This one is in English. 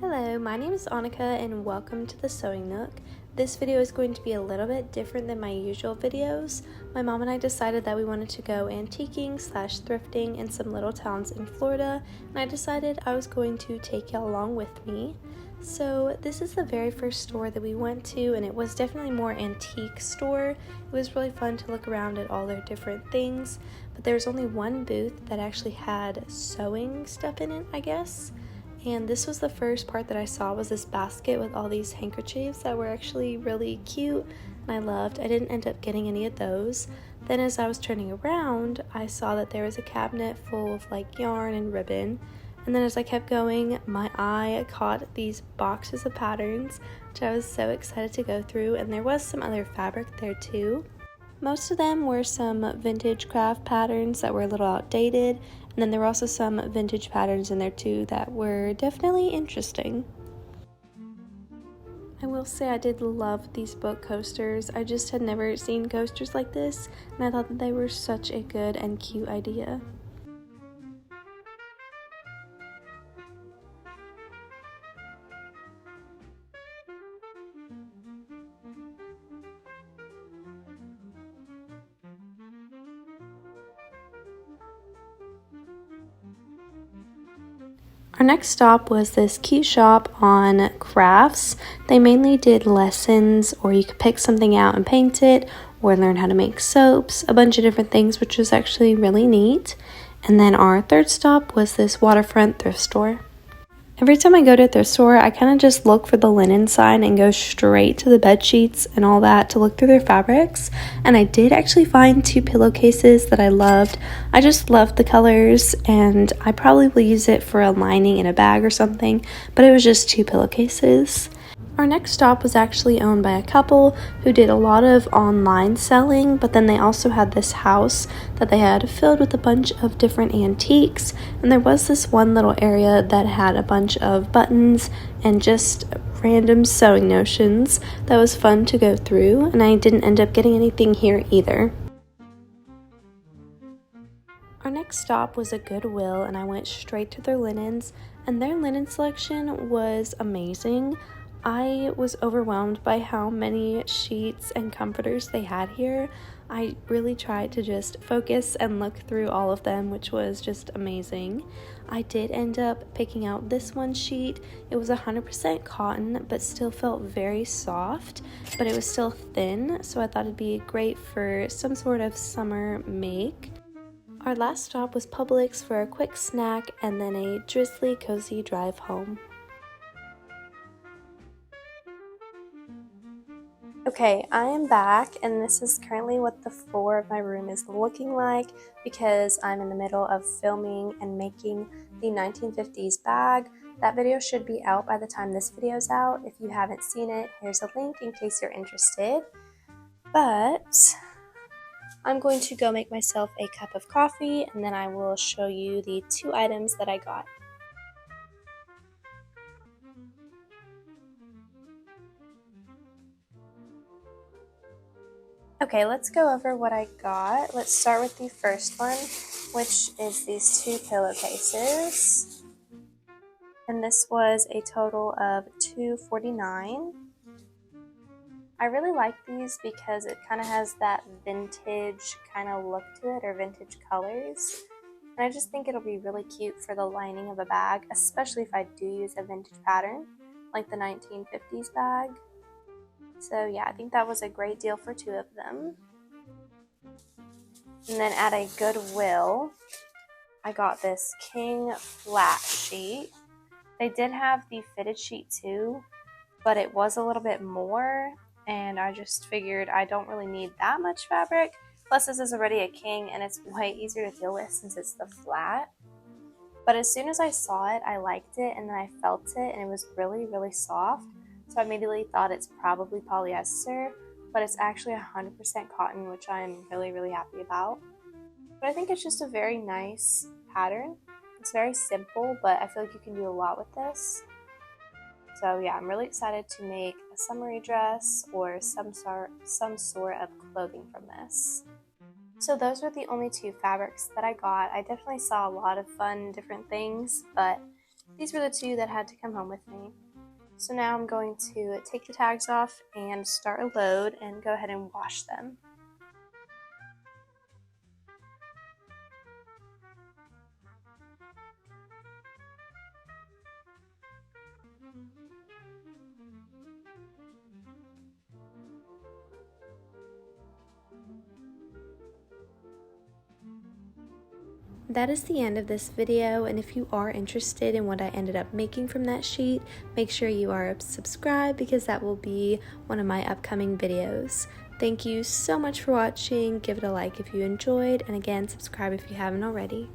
Hello, my name is Annika and welcome to the Sewing Nook. This video is going to be a little bit different than my usual videos. My mom and I decided that we wanted to go antiquing / thrifting in some little towns in Florida, and I decided I was going to take y'all along with me. So this is the very first store that we went to, and it was definitely more antique store. It was really fun to look around at all their different things, but there was only one booth that actually had sewing stuff in it, I guess. And this was the first part that I saw, was this basket with all these handkerchiefs that were actually really cute and I loved. I didn't end up getting any of those. Then as I was turning around, I saw that there was a cabinet full of like yarn and ribbon. And then as I kept going, my eye caught these boxes of patterns, which I was so excited to go through, and there was some other fabric there too. Most of them were some vintage craft patterns that were a little outdated, and then there were also some vintage patterns in there too that were definitely interesting. I will say I did love these book coasters. I just had never seen coasters like this, and I thought that they were such a good and cute idea. Our next stop was this cute shop on crafts. They mainly did lessons, or you could pick something out and paint it, or learn how to make soaps, a bunch of different things, which was actually really neat. And then our third stop was this waterfront thrift store. Every time I go to a thrift store, I kind of just look for the linen sign and go straight to the bed sheets and all that to look through their fabrics. And I did actually find 2 pillowcases that I loved. I just loved the colors, and I probably will use it for a lining in a bag or something, but it was just 2 pillowcases. Our next stop was actually owned by a couple who did a lot of online selling, but then they also had this house that they had filled with a bunch of different antiques, and there was this one little area that had a bunch of buttons and just random sewing notions that was fun to go through, and I didn't end up getting anything here either. Our next stop was a Goodwill, and I went straight to their linens, and their linen selection was amazing. I was overwhelmed by how many sheets and comforters they had here. I really tried to just focus and look through all of them, which was just amazing. I did end up picking out this one sheet. It was 100% cotton, but still felt very soft, but it was still thin, so I thought it'd be great for some sort of summer make. Our last stop was Publix for a quick snack and then a drizzly, cozy drive home. Okay, I am back, and this is currently what the floor of my room is looking like because I'm in the middle of filming and making the 1950s bag. That video should be out by the time this video is out. If you haven't seen it, here's a link in case you're interested. But I'm going to go make myself a cup of coffee, and then I will show you the 2 items that I got. Okay, let's go over what I got. Let's start with the first one, which is these 2 pillowcases. And this was a total of $2.49. I really like these because it kind of has that vintage kind of look to it, or vintage colors. And I just think it'll be really cute for the lining of a bag, especially if I do use a vintage pattern, like the 1950s bag. So yeah, I think that was a great deal for 2 of them. And then at a Goodwill, I got this King flat sheet. They did have the fitted sheet too, but it was a little bit more, and I just figured I don't really need that much fabric. Plus this is already a King, and it's way easier to deal with since it's the flat. But as soon as I saw it, I liked it, and then I felt it, and it was really, really soft. So I immediately thought it's probably polyester, but it's actually 100% cotton, which I'm really, really happy about. But I think it's just a very nice pattern. It's very simple, but I feel like you can do a lot with this. So yeah, I'm really excited to make a summery dress or some sort of clothing from this. So those were the only 2 fabrics that I got. I definitely saw a lot of fun different things, but these were the two that had to come home with me. So now I'm going to take the tags off and start a load and go ahead and wash them. That is the end of this video, and if you are interested in what I ended up making from that sheet, make sure you are subscribed because that will be one of my upcoming videos. Thank you so much for watching. Give it a like if you enjoyed, and again, subscribe if you haven't already.